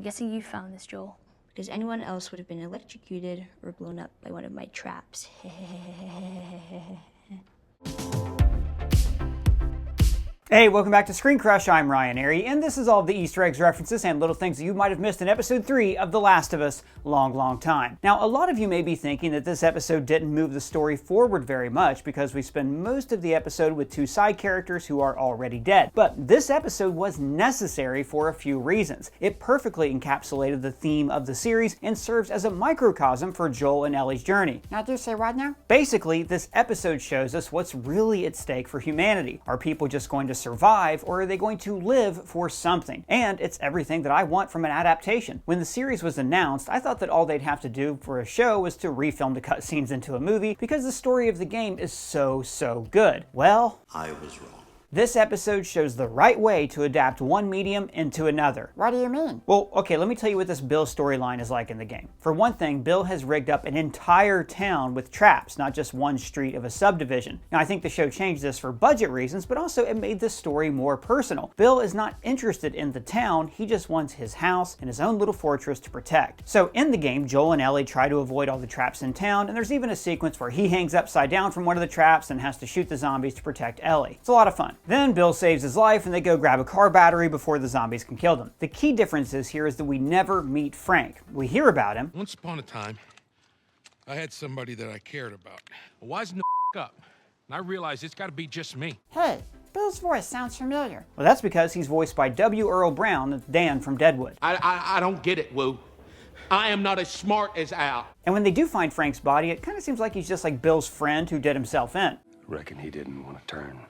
guessing you found this, Joel. Because anyone else would have been electrocuted or blown up by one of my traps. Hey, welcome back to Screen Crush. I'm Ryan Airy, and this is all of the Easter eggs, references, and little things that you might have missed in episode 3 of The Last of Us long time. Now, a lot of you may be thinking that this episode didn't move the story forward very much because we spend most of the episode with 2 side characters who are already dead. But this episode was necessary for a few reasons. It perfectly encapsulated the theme of the series and serves as a microcosm for Joel and Ellie's journey. Now, do you say what now? Basically, this episode shows us what's really at stake for humanity. Are people just going to survive, or are they going to live for something? And it's everything that I want from an adaptation. When the series was announced, I thought that all they'd have to do for a show was to refilm the cutscenes into a movie because the story of the game is so good. Well, I was wrong. This episode shows the right way to adapt one medium into another. What do you mean? Well, okay, let me tell you what this Bill storyline is like in the game. For one thing, Bill has rigged up an entire town with traps, not just one street of a subdivision. Now, I think the show changed this for budget reasons, but also it made the story more personal. Bill is not interested in the town, he just wants his house and his own little fortress to protect. So in the game, Joel and Ellie try to avoid all the traps in town, and there's even a sequence where he hangs upside down from one of the traps and has to shoot the zombies to protect Ellie. It's a lot of fun. Then Bill saves his life and they go grab a car battery before the zombies can kill them. The key difference is here is that we never meet Frank. We hear about him. Once upon a time, I had somebody that I cared about. I wasn't the up, and I realized it's got to be just me. Hey, Bill's voice sounds familiar. Well, that's because he's voiced by W. Earl Brown, that's Dan from Deadwood. I don't get it, Woo. I am not as smart as Al. And when they do find Frank's body, it kind of seems like he's just like Bill's friend who did himself in. Reckon he didn't want to turn.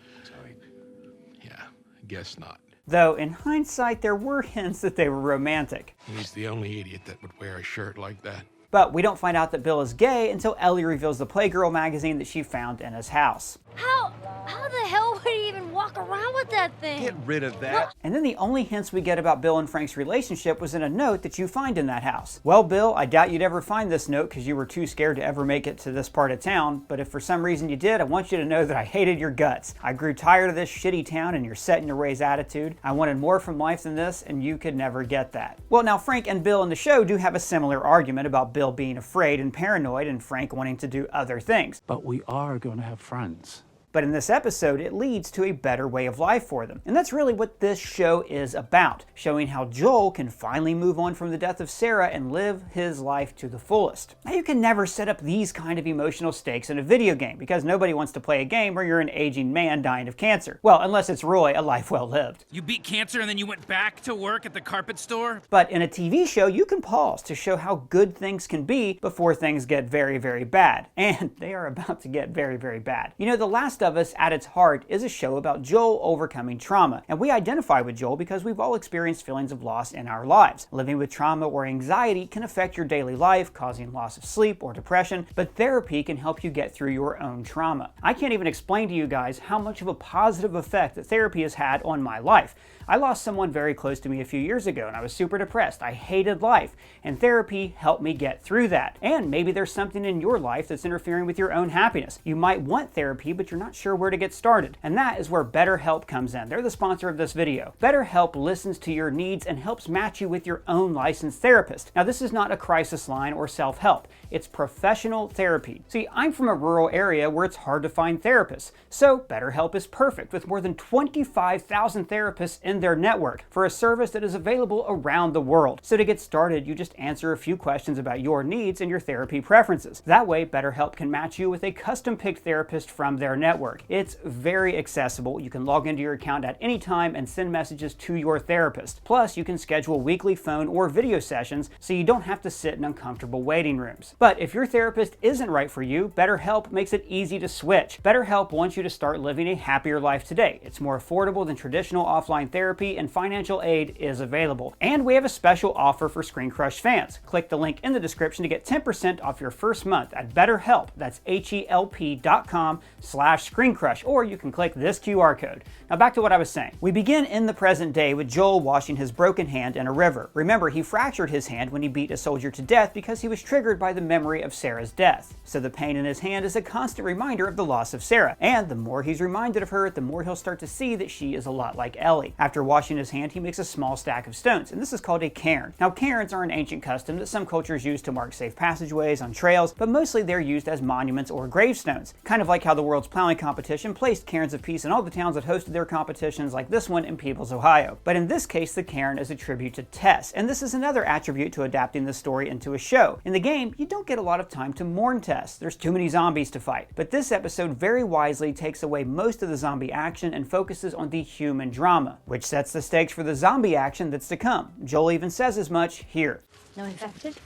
Guess not. Though, in hindsight, there were hints that they were romantic. He's the only idiot that would wear a shirt like that. But we don't find out that Bill is gay until Ellie reveals the Playgirl magazine that she found in his house. How the hell would he even walk around with that thing? Get rid of that. And then the only hints we get about Bill and Frank's relationship was in a note that you find in that house. Well, Bill, I doubt you'd ever find this note because you were too scared to ever make it to this part of town, but if for some reason you did, I want you to know that I hated your guts. I grew tired of this shitty town and your set in your ways attitude. I wanted more from life than this, and you could never get that. Well, now Frank and Bill in the show do have a similar argument about Bill being afraid and paranoid and Frank wanting to do other things. But we are going to have friends. But in this episode, it leads to a better way of life for them. And that's really what this show is about, showing how Joel can finally move on from the death of Sarah and live his life to the fullest. Now, you can never set up these kind of emotional stakes in a video game, because nobody wants to play a game where you're an aging man dying of cancer. Well, unless it's Roy, A Life Well Lived. You beat cancer and then you went back to work at the carpet store? But in a TV show, you can pause to show how good things can be before things get very bad. And they are about to get very bad. You know, The Last of Us, at its heart, is a show about Joel overcoming trauma. And we identify with Joel because we've all experienced feelings of loss in our lives. Living with trauma or anxiety can affect your daily life, causing loss of sleep or depression, but therapy can help you get through your own trauma. I can't even explain to you guys how much of a positive effect that therapy has had on my life. I lost someone very close to me a few years ago and I was super depressed. I hated life, and therapy helped me get through that. And maybe there's something in your life that's interfering with your own happiness. You might want therapy, but you're not sure where to get started. And that is where BetterHelp comes in. They're the sponsor of this video. BetterHelp listens to your needs and helps match you with your own licensed therapist. Now, this is not a crisis line or self-help. It's professional therapy. See, I'm from a rural area where it's hard to find therapists. So BetterHelp is perfect, with more than 25,000 therapists in their network for a service that is available around the world. So to get started, you just answer a few questions about your needs and your therapy preferences. That way, BetterHelp can match you with a custom-picked therapist from their network. It's very accessible. You can log into your account at any time and send messages to your therapist. Plus, you can schedule weekly phone or video sessions so you don't have to sit in uncomfortable waiting rooms. But if your therapist isn't right for you, BetterHelp makes it easy to switch. BetterHelp wants you to start living a happier life today. It's more affordable than traditional offline therapy, and financial aid is available. And we have a special offer for Screen Crush fans. Click the link in the description to get 10% off your first month at BetterHelp. That's HELP.com/ScreenCrush, or you can click this QR code. Now back to what I was saying. We begin in the present day with Joel washing his broken hand in a river. Remember, he fractured his hand when he beat a soldier to death because he was triggered by the memory of Sarah's death. So the pain in his hand is a constant reminder of the loss of Sarah. And the more he's reminded of her, the more he'll start to see that she is a lot like Ellie. After After washing his hand, he makes a small stack of stones, and this is called a cairn. Now, cairns are an ancient custom that some cultures use to mark safe passageways on trails, but mostly they're used as monuments or gravestones. Kind of like how the world's plowing competition placed cairns of peace in all the towns that hosted their competitions, like this one in Peebles, Ohio. But in this case, the cairn is a tribute to Tess, and this is another attribute to adapting the story into a show. In the game, you don't get a lot of time to mourn Tess. There's too many zombies to fight. But this episode very wisely takes away most of the zombie action and focuses on the human drama, which sets the stakes for the zombie action that's to come. Joel even says as much here. No infected?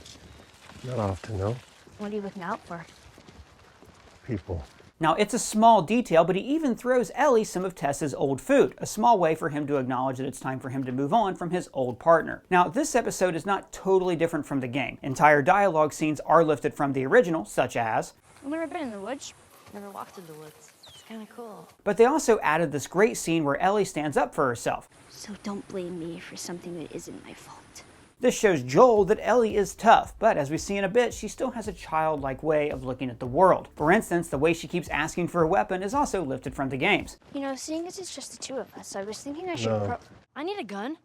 Not often, no. What are you looking out for? People. Now, it's a small detail, but he even throws Ellie some of Tess's old food, a small way for him to acknowledge that it's time for him to move on from his old partner. Now, this episode is not totally different from the game. Entire dialogue scenes are lifted from the original, such as, I've never been in the woods. Never walked in the woods. It's kind of cool. but they also added this great scene where Ellie stands up for herself. So don't blame me for something that isn't my fault. This shows Joel that Ellie is tough, but as we see in a bit, she still has a childlike way of looking at the world. For instance, the way she keeps asking for a weapon is also lifted from the games. You know, seeing as it's just the two of us, I was thinking I should No. I need a gun.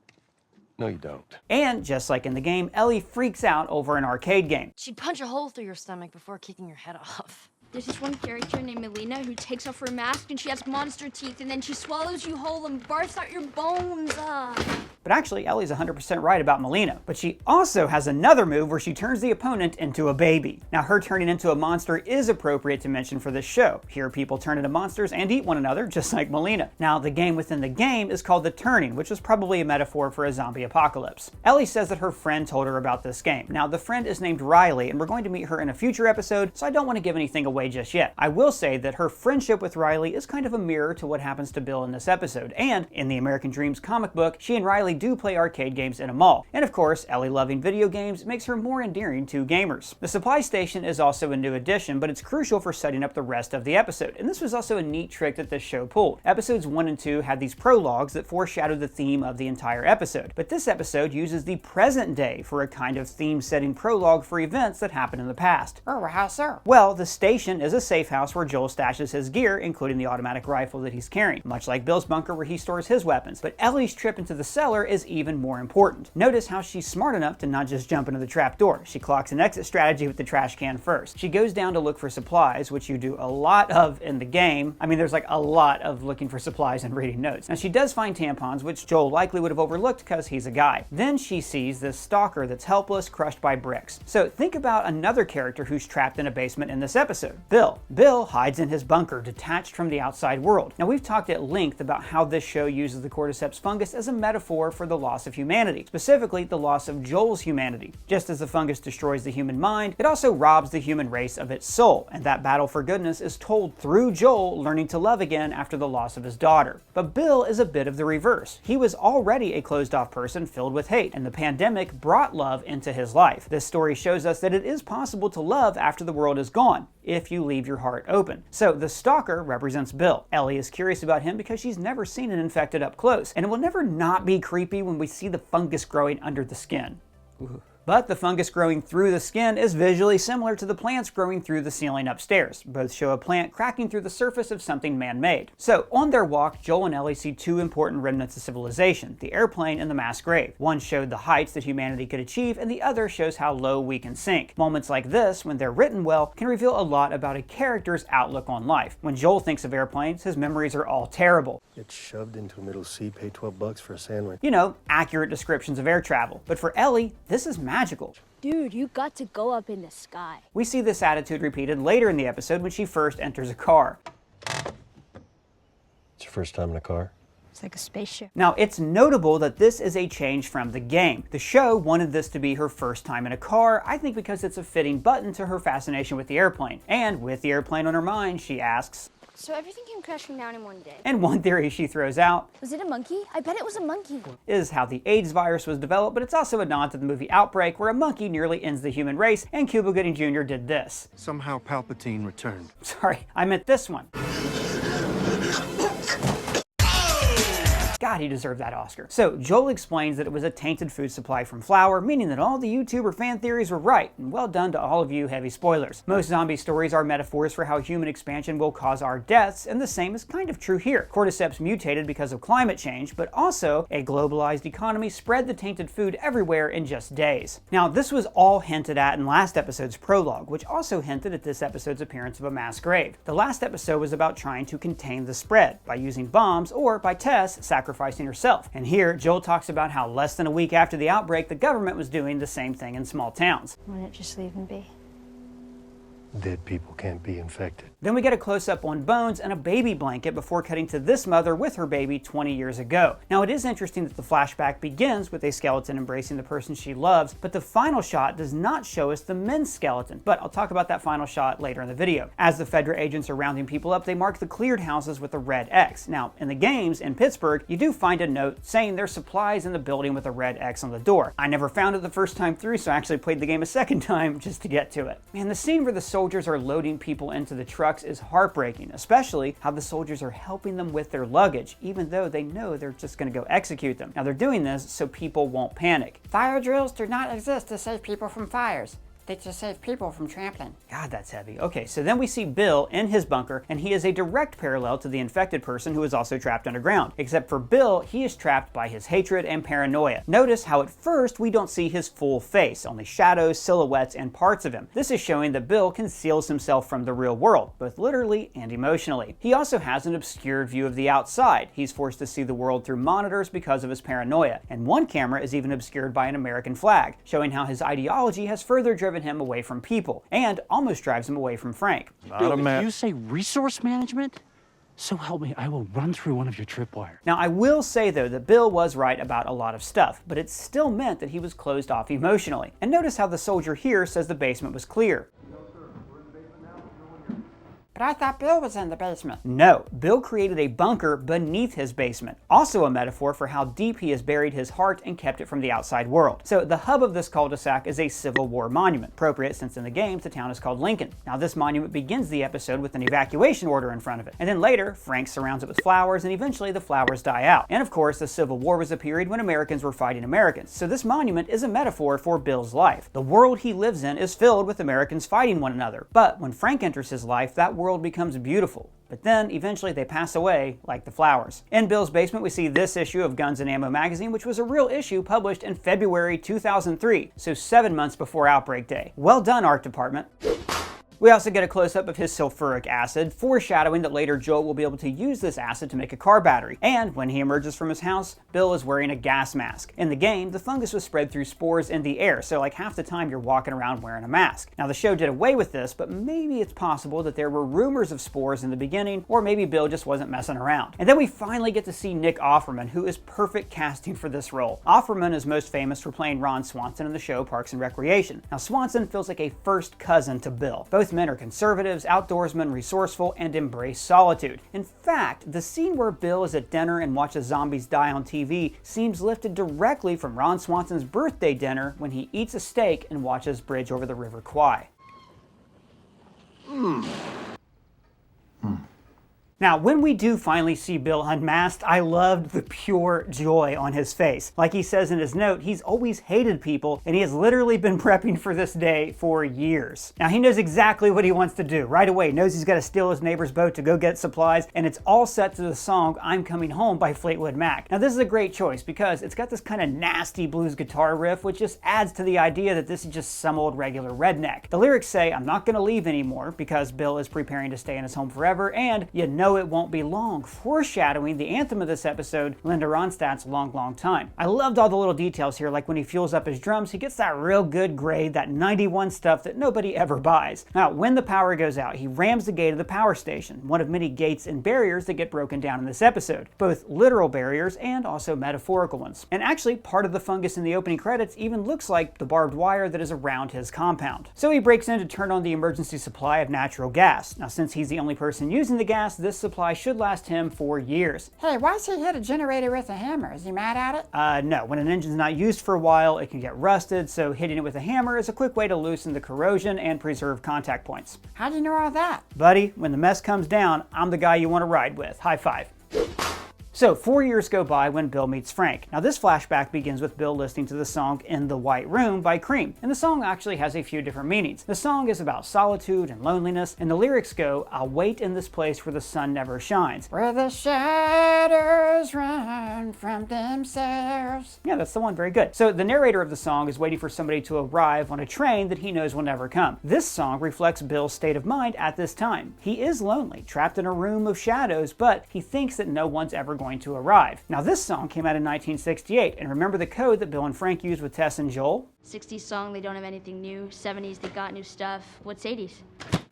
No, you don't. And just like in the game, Ellie freaks out over an arcade game. She'd punch a hole through your stomach before kicking your head off. There's this one character named Melina who takes off her mask and she has monster teeth and then she swallows you whole and barfs out your bones. But actually, Ellie's 100% right about Melina. But she also has another move where she turns the opponent into a baby. Now, her turning into a monster is appropriate to mention for this show. Here, people turn into monsters and eat one another, just like Melina. Now, the game within the game is called The Turning, which was probably a metaphor for a zombie apocalypse. Ellie says that her friend told her about this game. Now, the friend is named Riley, and we're going to meet her in a future episode, so I don't want to give anything away just yet. I will say that her friendship with Riley is kind of a mirror to what happens to Bill in this episode, and in the American Dreams comic book, she and Riley do play arcade games in a mall. And of course, Ellie loving video games makes her more endearing to gamers. The supply station is also a new addition, but it's crucial for setting up the rest of the episode, and this was also a neat trick that this show pulled. Episodes 1 and 2 had these prologues that foreshadowed the theme of the entire episode, but this episode uses the present day for a kind of theme-setting prologue for events that happened in the past. Oh, how so? Well, the station is a safe house where Joel stashes his gear, including the automatic rifle that he's carrying, much like Bill's bunker where he stores his weapons. But Ellie's trip into the cellar is even more important. Notice how she's smart enough to not just jump into the trap door. She clocks an exit strategy with the trash can first. She goes down to look for supplies, which you do a lot of in the game. I mean, there's like a lot of looking for supplies and reading notes. Now, she does find tampons, which Joel likely would have overlooked because he's a guy. Then she sees this stalker that's helpless, crushed by bricks. So think about another character who's trapped in a basement in this episode, Bill. Bill hides in his bunker, detached from the outside world. Now, we've talked at length about how this show uses the cordyceps fungus as a metaphor for the loss of humanity, specifically the loss of Joel's humanity. Just as the fungus destroys the human mind, it also robs the human race of its soul, and that battle for goodness is told through Joel learning to love again after the loss of his daughter. But Bill is a bit of the reverse. He was already a closed-off person filled with hate, and the pandemic brought love into his life. This story shows us that it is possible to love after the world is gone, if you leave your heart open. So the stalker represents Bill. Ellie is curious about him because she's never seen an infected up close, and it will never not be creepy when we see the fungus growing under the skin. Ooh. But the fungus growing through the skin is visually similar to the plants growing through the ceiling upstairs. Both show a plant cracking through the surface of something man-made. So on their walk, Joel and Ellie see two important remnants of civilization, the airplane and the mass grave. One showed the heights that humanity could achieve, and the other shows how low we can sink. Moments like this, when they're written well, can reveal a lot about a character's outlook on life. When Joel thinks of airplanes, his memories are all terrible. Get shoved into a middle seat, pay $12 for a sandwich. You know, accurate descriptions of air travel. But for Ellie, this is magical. Dude, you got to go up in the sky. We see this attitude repeated later in the episode when she first enters a car. It's your first time in a car? It's like a spaceship. Now, it's notable that this is a change from the game. The show wanted this to be her first time in a car, I think because it's a fitting button to her fascination with the airplane. And with the airplane on her mind, she asks, So everything came crashing down in one day. and one theory she throws out Was it a monkey? I bet it was a monkey. is how the AIDS virus was developed, but it's also a nod to the movie Outbreak, where a monkey nearly ends the human race, and Cuba Gooding Jr. did this. Somehow Palpatine returned. Sorry, I meant this one. God, he deserved that Oscar. So Joel explains that it was a tainted food supply from flour, meaning that all the YouTuber fan theories were right, and well done to all of you heavy spoilers. Most zombie stories are metaphors for how human expansion will cause our deaths, and the same is kind of true here. Cordyceps mutated because of climate change, but also a globalized economy spread the tainted food everywhere in just days. Now, this was all hinted at in last episode's prologue, which also hinted at this episode's appearance of a mass grave. The last episode was about trying to contain the spread by using bombs or by Tess sacrificing herself. And here, Joel talks about how less than a week after the outbreak, the government was doing the same thing in small towns. Why not just leave him be? Dead people can't be infected. Then we get a close-up on bones and a baby blanket before cutting to this mother with her baby 20 years ago. Now, it is interesting that the flashback begins with a skeleton embracing the person she loves, but the final shot does not show us the men's skeleton. But I'll talk about that final shot later in the video. As the Fedra agents are rounding people up, they mark the cleared houses with a red X. Now, in the games in Pittsburgh, you do find a note saying there's supplies in the building with a red X on the door. I never found it the first time through, so I actually played the game a second time just to get to it. Man, the scene where the soldiers are loading people into the trucks is heartbreaking, especially how the soldiers are helping them with their luggage, even though they know they're just going to go execute them. Now, they're doing this so people won't panic. Fire drills do not exist to save people from fires. They just save people from trampling. God, that's heavy. Okay, so then we see Bill in his bunker, and he is a direct parallel to the infected person who is also trapped underground. Except for Bill, he is trapped by his hatred and paranoia. Notice how at first we don't see his full face, only shadows, silhouettes, and parts of him. This is showing that Bill conceals himself from the real world, both literally and emotionally. He also has an obscured view of the outside. He's forced to see the world through monitors because of his paranoia, and one camera is even obscured by an American flag, showing how his ideology has further driven him away from people, and almost drives him away from Frank. Bill, if you say resource management, so help me, I will run through one of your tripwires. Now, I will say, though, that Bill was right about a lot of stuff, but it still meant that he was closed off emotionally. And notice how the soldier here says the basement was clear. But I thought Bill was in the basement. No, Bill created a bunker beneath his basement. Also a metaphor for how deep he has buried his heart and kept it from the outside world. So the hub of this cul-de-sac is a Civil War monument, appropriate since in the games the town is called Lincoln. Now this monument begins the episode with an evacuation order in front of it. And then later, Frank surrounds it with flowers, and eventually the flowers die out. And of course, the Civil War was a period when Americans were fighting Americans. So this monument is a metaphor for Bill's life. The world he lives in is filled with Americans fighting one another. But when Frank enters his life, that world becomes beautiful. But then, eventually, they pass away like the flowers. In Bill's basement, we see this issue of Guns and Ammo magazine, which was a real issue published in February 2003, so 7 months before Outbreak Day. Well done, art department. We also get a close-up of his sulfuric acid, foreshadowing that later Joel will be able to use this acid to make a car battery. And when he emerges from his house, Bill is wearing a gas mask. In the game, the fungus was spread through spores in the air, so like half the time you're walking around wearing a mask. Now the show did away with this, but maybe it's possible that there were rumors of spores in the beginning, or maybe Bill just wasn't messing around. And then we finally get to see Nick Offerman, who is perfect casting for this role. Offerman is most famous for playing Ron Swanson in the show Parks and Recreation. Now Swanson feels like a first cousin to Bill. Both men are conservatives, outdoorsmen, resourceful, and embrace solitude. In fact, the scene where Bill is at dinner and watches zombies die on TV seems lifted directly from Ron Swanson's birthday dinner when he eats a steak and watches Bridge over the River Kwai. Now, when we do finally see Bill unmasked, I loved the pure joy on his face. Like he says in his note, he's always hated people, and he has literally been prepping for this day for years. Now, he knows exactly what he wants to do. Right away, knows he's got to steal his neighbor's boat to go get supplies, and it's all set to the song I'm Coming Home by Fleetwood Mac. Now, this is a great choice because it's got this kind of nasty blues guitar riff, which just adds to the idea that this is just some old regular redneck. The lyrics say, I'm not going to leave anymore, because Bill is preparing to stay in his home forever, and you know it won't be long, foreshadowing the anthem of this episode, Linda Ronstadt's Long, Long Time. I loved all the little details here, like when he fuels up his drums, he gets that real good grade, that 91 stuff that nobody ever buys. Now, when the power goes out, he rams the gate of the power station, one of many gates and barriers that get broken down in this episode, both literal barriers and also metaphorical ones. And actually, part of the fungus in the opening credits even looks like the barbed wire that is around his compound. So he breaks in to turn on the emergency supply of natural gas. Now, since he's the only person using the gas, this supply should last him for years. Hey, why does he hit a generator with a hammer? Is he mad at it? No. When an engine's not used for a while, it can get rusted, so hitting it with a hammer is a quick way to loosen the corrosion and preserve contact points. How do you know all that? Buddy, when the mess comes down, I'm the guy you want to ride with. High five. So 4 years go by when Bill meets Frank. Now this flashback begins with Bill listening to the song In the White Room by Cream. And the song actually has a few different meanings. The song is about solitude and loneliness, and the lyrics go, I'll wait in this place where the sun never shines. Where the shadows run from themselves. Yeah, that's the one. Very good. So the narrator of the song is waiting for somebody to arrive on a train that he knows will never come. This song reflects Bill's state of mind at this time. He is lonely, trapped in a room of shadows, but he thinks that no one's ever going to arrive. Now this song came out in 1968, and remember the code that Bill and Frank used with Tess and Joel? 60s song, they don't have anything new. 70s, they got new stuff. What's 80s?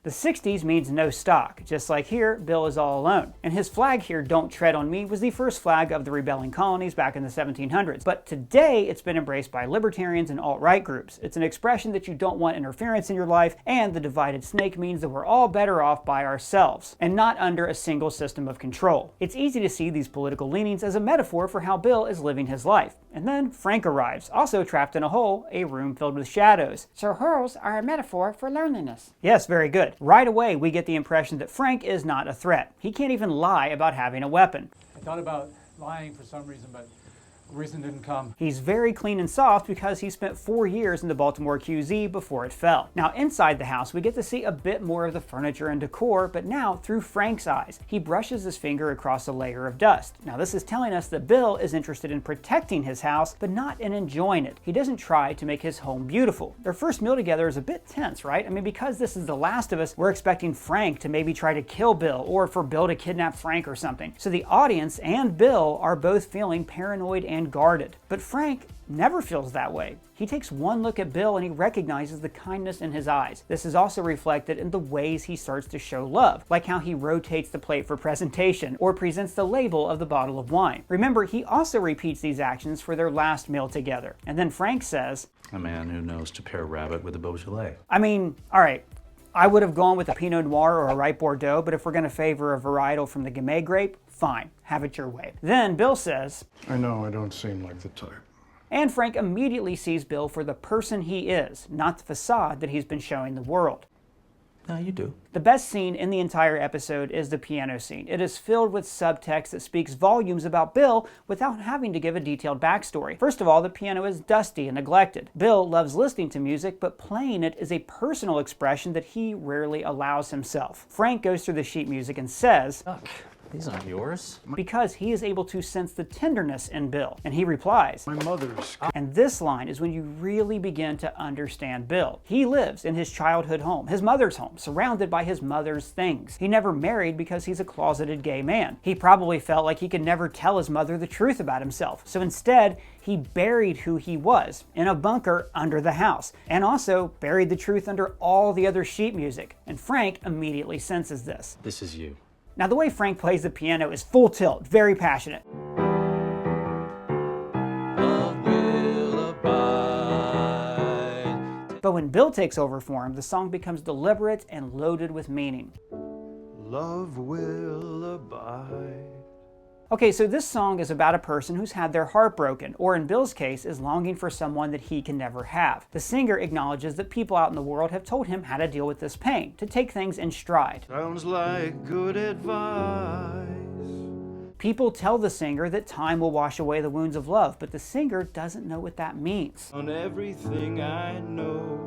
The 60s means no stock. Just like here, Bill is all alone. And his flag here, Don't Tread on Me, was the first flag of the rebelling colonies back in the 1700s. But today, it's been embraced by libertarians and alt-right groups. It's an expression that you don't want interference in your life, and the divided snake means that we're all better off by ourselves, and not under a single system of control. It's easy to see these political leanings as a metaphor for how Bill is living his life. And then Frank arrives, also trapped in a hole, a room filled with shadows. So holes are a metaphor for loneliness. Yes, very good. Right away, we get the impression that Frank is not a threat. He can't even lie about having a weapon. I thought about lying for some reason, but the reason didn't come. He's very clean and soft because he spent 4 years in the Baltimore QZ before it fell. Now inside the house, we get to see a bit more of the furniture and decor, but now through Frank's eyes. He brushes his finger across a layer of dust. Now this is telling us that Bill is interested in protecting his house, but not in enjoying it. He doesn't try to make his home beautiful. Their first meal together is a bit tense, right? I mean, because this is The Last of Us, we're expecting Frank to maybe try to kill Bill, or for Bill to kidnap Frank or something. So the audience and Bill are both feeling paranoid and guarded. But Frank never feels that way. He takes one look at Bill and he recognizes the kindness in his eyes. This is also reflected in the ways he starts to show love, like how he rotates the plate for presentation or presents the label of the bottle of wine. Remember, he also repeats these actions for their last meal together. And then Frank says, a man who knows to pair rabbit with a Beaujolais. I mean, all right, I would have gone with a Pinot Noir or a ripe Bordeaux, but if we're going to favor a varietal from the Gamay grape, fine, have it your way. Then Bill says, I know I don't seem like the type. And Frank immediately sees Bill for the person he is, not the facade that he's been showing the world. No, you do. The best scene in the entire episode is the piano scene. It is filled with subtext that speaks volumes about Bill without having to give a detailed backstory. First of all, the piano is dusty and neglected. Bill loves listening to music, but playing it is a personal expression that he rarely allows himself. Frank goes through the sheet music and says, Look, these aren't yours. Because he is able to sense the tenderness in Bill. And he replies, My mother's. And this line is when you really begin to understand Bill. He lives in his childhood home, his mother's home, surrounded by his mother's things. He never married because he's a closeted gay man. He probably felt like he could never tell his mother the truth about himself. So instead, he buried who he was in a bunker under the house, and also buried the truth under all the other sheet music. And Frank immediately senses this. This is you. Now the way Frank plays the piano is full tilt, very passionate. But when Bill takes over for him, the song becomes deliberate and loaded with meaning. Love will abide. Okay, so this song is about a person who's had their heart broken, or in Bill's case, is longing for someone that he can never have. The singer acknowledges that people out in the world have told him how to deal with this pain, to take things in stride. Sounds like good advice. People tell the singer that time will wash away the wounds of love, but the singer doesn't know what that means. On everything I know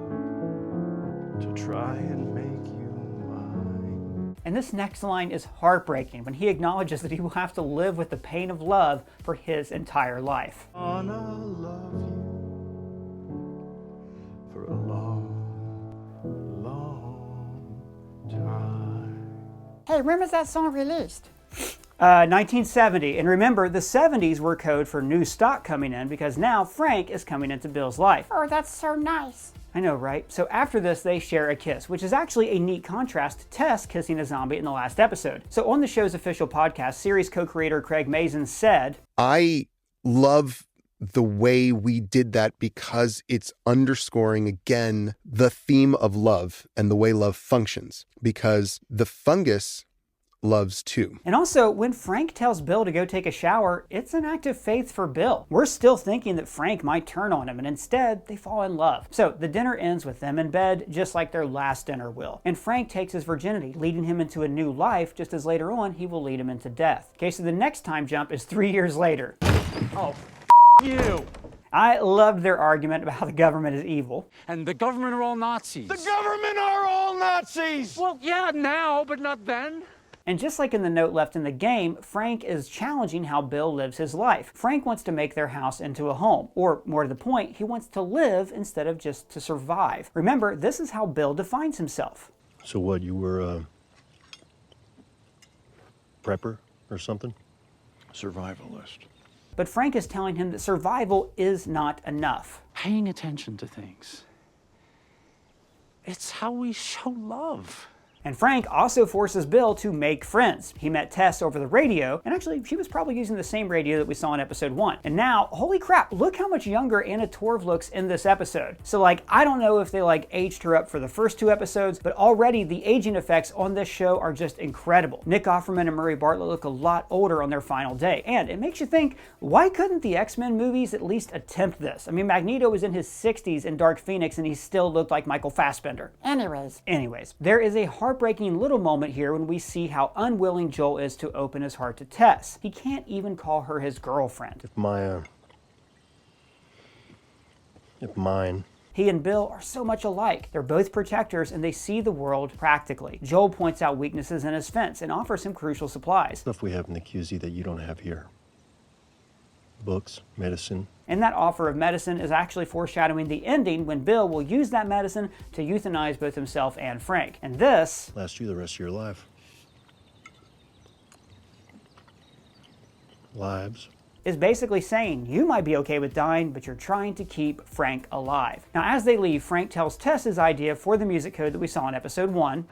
to try and make you mine. And this next line is heartbreaking when he acknowledges that he will have to live with the pain of love for his entire life. Wanna love you for a long, long time. Hey, when was that song released? 1970, and remember, the 70s were code for new stock coming in because now Frank is coming into Bill's life. Oh, that's so nice. I know, right? So after this, they share a kiss, which is actually a neat contrast to Tess kissing a zombie in the last episode. So on the show's official podcast, series co-creator Craig Mazin said, I love the way we did that because it's underscoring again the theme of love and the way love functions, because the fungus loves too. And also, when Frank tells Bill to go take a shower, it's an act of faith for Bill. We're still thinking that Frank might turn on him, and instead, they fall in love. So the dinner ends with them in bed, just like their last dinner will. And Frank takes his virginity, leading him into a new life, just as later on, he will lead him into death. Okay, so the next time jump is 3 years later. Oh, you! I loved their argument about how the government is evil. And the government are all Nazis. The government are all Nazis! Well, yeah, now, but not then. And just like in the note left in the game, Frank is challenging how Bill lives his life. Frank wants to make their house into a home, or more to the point, he wants to live instead of just to survive. Remember, this is how Bill defines himself. So what, you were a prepper or something? Survivalist. But Frank is telling him that survival is not enough. Paying attention to things. It's how we show love. And Frank also forces Bill to make friends. He met Tess over the radio, and actually she was probably using the same radio that we saw in episode 1. And now, holy crap, look how much younger Anna Torv looks in this episode. So like, I don't know if they like aged her up for the first 2 episodes, but already the aging effects on this show are just incredible. Nick Offerman and Murray Bartlett look a lot older on their final day. And it makes you think, why couldn't the X-Men movies at least attempt this? I mean, Magneto was in his 60s in Dark Phoenix and he still looked like Michael Fassbender. Anyways, there is a heartbreaking little moment here when we see how unwilling Joel is to open his heart to Tess. He can't even call her his girlfriend. If mine. He and Bill are so much alike. They're both protectors and they see the world practically. Joel points out weaknesses in his fence and offers him crucial supplies. Stuff we have in the QZ that you don't have here. Books, medicine. And that offer of medicine is actually foreshadowing the ending when Bill will use that medicine to euthanize both himself and Frank. And this Last you the rest of your life. Lives. is basically saying you might be okay with dying, but you're trying to keep Frank alive. Now, as they leave, Frank tells Tess his idea for the music code that we saw in episode 1.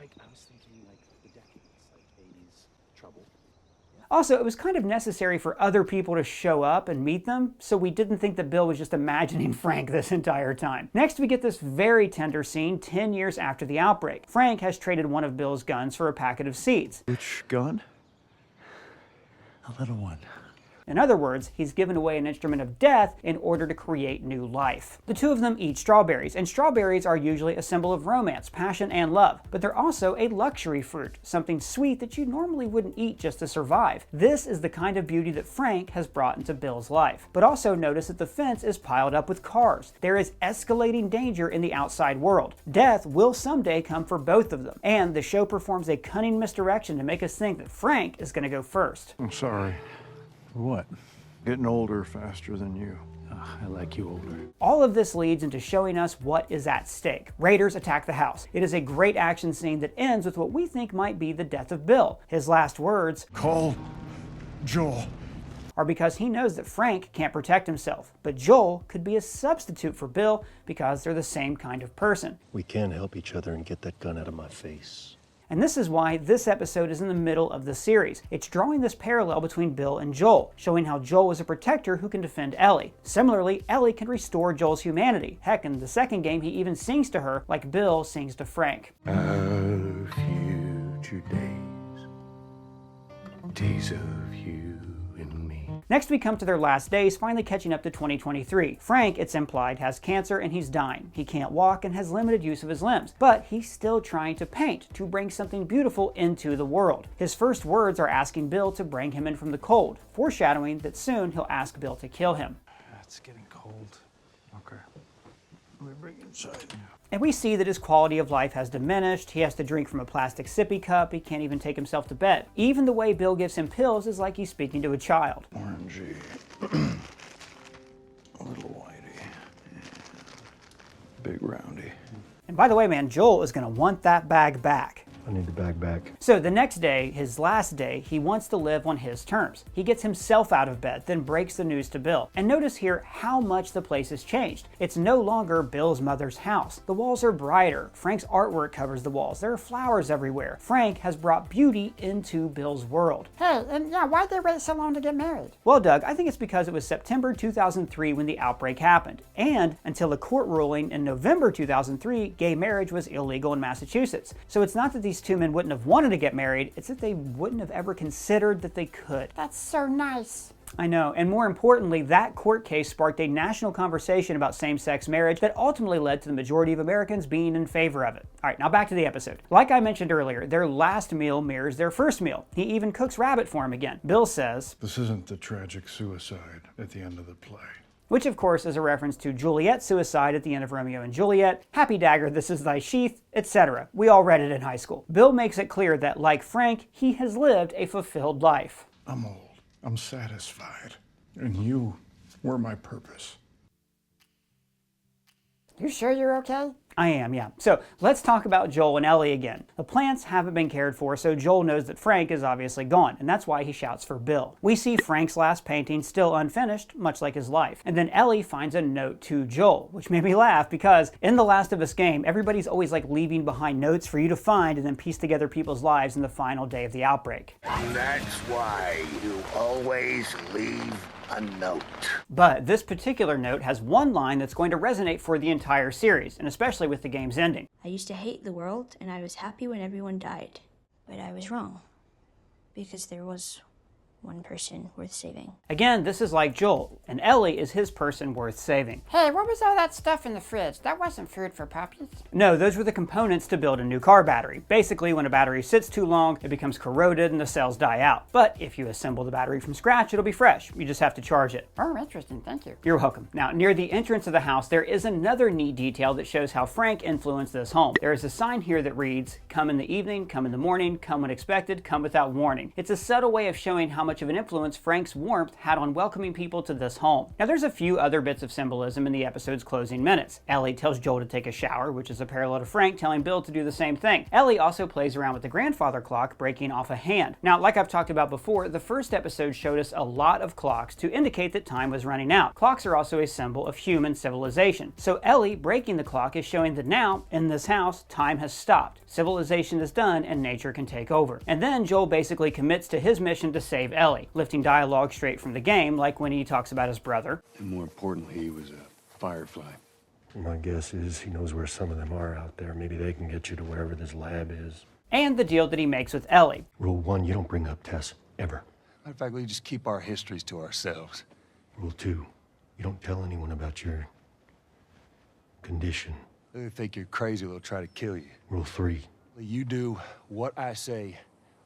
Also, it was kind of necessary for other people to show up and meet them, so we didn't think that Bill was just imagining Frank this entire time. Next, we get this very tender scene 10 years after the outbreak. Frank has traded one of Bill's guns for a packet of seeds. Which gun? A little one. In other words, he's given away an instrument of death in order to create new life. The two of them eat strawberries, and strawberries are usually a symbol of romance, passion, and love. But they're also a luxury fruit, something sweet that you normally wouldn't eat just to survive. This is the kind of beauty that Frank has brought into Bill's life. But also notice that the fence is piled up with cars. There is escalating danger in the outside world. Death will someday come for both of them. And the show performs a cunning misdirection to make us think that Frank is going to go first. I'm sorry. What? Getting older faster than you. I like you older. All of this leads into showing us what is at stake. Raiders attack the house. It is a great action scene that ends with what we think might be the death of Bill. His last words, "Call Joel," are because he knows that Frank can't protect himself. But Joel could be a substitute for Bill because they're the same kind of person. We can help each other and get that gun out of my face. And this is why this episode is in the middle of the series. It's drawing this parallel between Bill and Joel, showing how Joel is a protector who can defend Ellie. Similarly, Ellie can restore Joel's humanity. Heck, in the second game, he even sings to her like Bill sings to Frank. Our future days of you and me. Next, we come to their last days, finally catching up to 2023. Frank, it's implied, has cancer and he's dying. He can't walk and has limited use of his limbs, but he's still trying to paint, to bring something beautiful into the world. His first words are asking Bill to bring him in from the cold, foreshadowing that soon he'll ask Bill to kill him. It's getting cold. Okay. Let me bring it inside. And we see that his quality of life has diminished. He has to drink from a plastic sippy cup. He can't even take himself to bed. Even the way Bill gives him pills is like he's speaking to a child. Orangey. A little whitey. Yeah. Big roundy. And by the way, man, Joel is going to want that bag back. I need the bag back. So the next day, his last day, he wants to live on his terms. He gets himself out of bed, then breaks the news to Bill. And notice here how much the place has changed. It's no longer Bill's mother's house. The walls are brighter. Frank's artwork covers the walls. There are flowers everywhere. Frank has brought beauty into Bill's world. Hey, and yeah, why'd they wait so long to get married? Well, Doug, I think it's because it was September 2003 when the outbreak happened. And until a court ruling in November 2003, gay marriage was illegal in Massachusetts. So it's not that these these two men wouldn't have wanted to get married, it's that they wouldn't have ever considered that they could. That's so nice. I know, and more importantly, that court case sparked a national conversation about same-sex marriage that ultimately led to the majority of Americans being in favor of it. All right, now back to the episode. Like I mentioned earlier, their last meal mirrors their first meal. He even cooks rabbit for him again. Bill says, "This isn't the tragic suicide at the end of the play." Which of course is a reference to Juliet's suicide at the end of Romeo and Juliet, "Happy dagger, this is thy sheath," etc. We all read it in high school. Bill makes it clear that, like Frank, he has lived a fulfilled life. "I'm old. I'm satisfied. And you were my purpose." You sure you're okay? I am, yeah. So let's talk about Joel and Ellie again. The plants haven't been cared for, so Joel knows that Frank is obviously gone, and that's why he shouts for Bill. We see Frank's last painting still unfinished, much like his life. And then Ellie finds a note to Joel, which made me laugh because in the Last of Us game, everybody's always like leaving behind notes for you to find and then piece together people's lives in the final day of the outbreak. That's why you always leave a note. But this particular note has one line that's going to resonate for the entire series, and especially with the game's ending. I used to hate the world, and I was happy when everyone died. But I was wrong, because there was one person worth saving. Again, this is like Joel, and Ellie is his person worth saving. Hey, what was all that stuff in the fridge? That wasn't food for puppies. No, those were the components to build a new car battery. Basically, when a battery sits too long, it becomes corroded and the cells die out. But if you assemble the battery from scratch, it'll be fresh. You just have to charge it. Oh, interesting, thank you. You're welcome. Now, near the entrance of the house, there is another neat detail that shows how Frank influenced this home. There is a sign here that reads, "Come in the evening, come in the morning, come when expected, come without warning." It's a subtle way of showing how much of an influence Frank's warmth had on welcoming people to this home. Now, there's a few other bits of symbolism in the episode's closing minutes. Ellie tells Joel to take a shower, which is a parallel to Frank telling Bill to do the same thing. Ellie also plays around with the grandfather clock, breaking off a hand. Now, like I've talked about before, the first episode showed us a lot of clocks to indicate that time was running out. Clocks are also a symbol of human civilization. So Ellie breaking the clock is showing that now, in this house, time has stopped. Civilization is done and nature can take over. And then Joel basically commits to his mission to save Ellie, lifting dialogue straight from the game, like when he talks about his brother. And more importantly, he was a firefly. My guess is he knows where some of them are out there. Maybe they can get you to wherever this lab is. And the deal that he makes with Ellie. Rule 1, you don't bring up Tess, ever. Matter of fact, we just keep our histories to ourselves. Rule 2, you don't tell anyone about your condition. They think you're crazy, they'll try to kill you. Rule 3. You do what I say,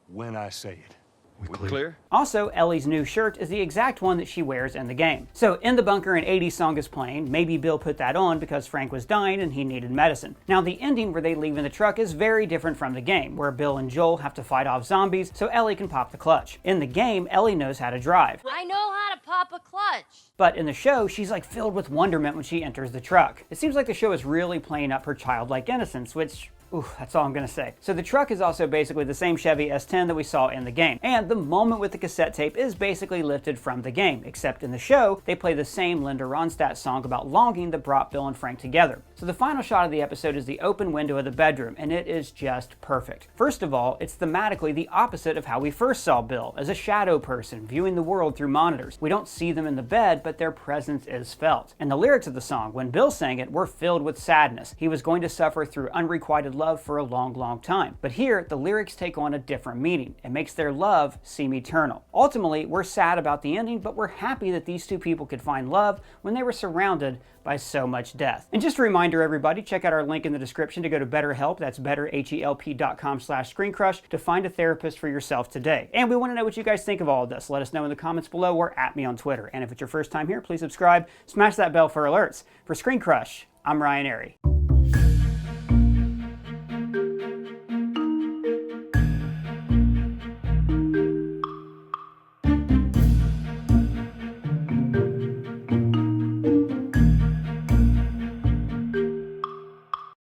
when I say it. We clear? Also, Ellie's new shirt is the exact one that she wears in the game. So in the bunker, an 80s song is playing. Maybe Bill put that on because Frank was dying and he needed medicine. Now, the ending where they leave in the truck is very different from the game, where Bill and Joel have to fight off zombies so Ellie can pop the clutch. In the game, Ellie knows how to drive. I know how to pop a clutch. But in the show, she's like filled with wonderment when she enters the truck. It seems like the show is really playing up her childlike innocence, which... ooh, that's all I'm gonna say. So the truck is also basically the same Chevy S10 that we saw in the game. And the moment with the cassette tape is basically lifted from the game, except in the show, they play the same Linda Ronstadt song about longing that brought Bill and Frank together. So the final shot of the episode is the open window of the bedroom, and it is just perfect. First of all, it's thematically the opposite of how we first saw Bill, as a shadow person viewing the world through monitors. We don't see them in the bed, but their presence is felt. And the lyrics of the song, when Bill sang it, were filled with sadness. He was going to suffer through unrequited love for a long, long time. But here, the lyrics take on a different meaning. It makes their love seem eternal. Ultimately, we're sad about the ending, but we're happy that these two people could find love when they were surrounded by so much death. And just a reminder, everybody, check out our link in the description to go to BetterHelp. That's betterhelp.com/screencrush to find a therapist for yourself today. And we want to know what you guys think of all of this. Let us know in the comments below or at me on Twitter. And if it's your first time here, please subscribe, smash that bell for alerts. For Screen Crush, I'm Ryan Airy.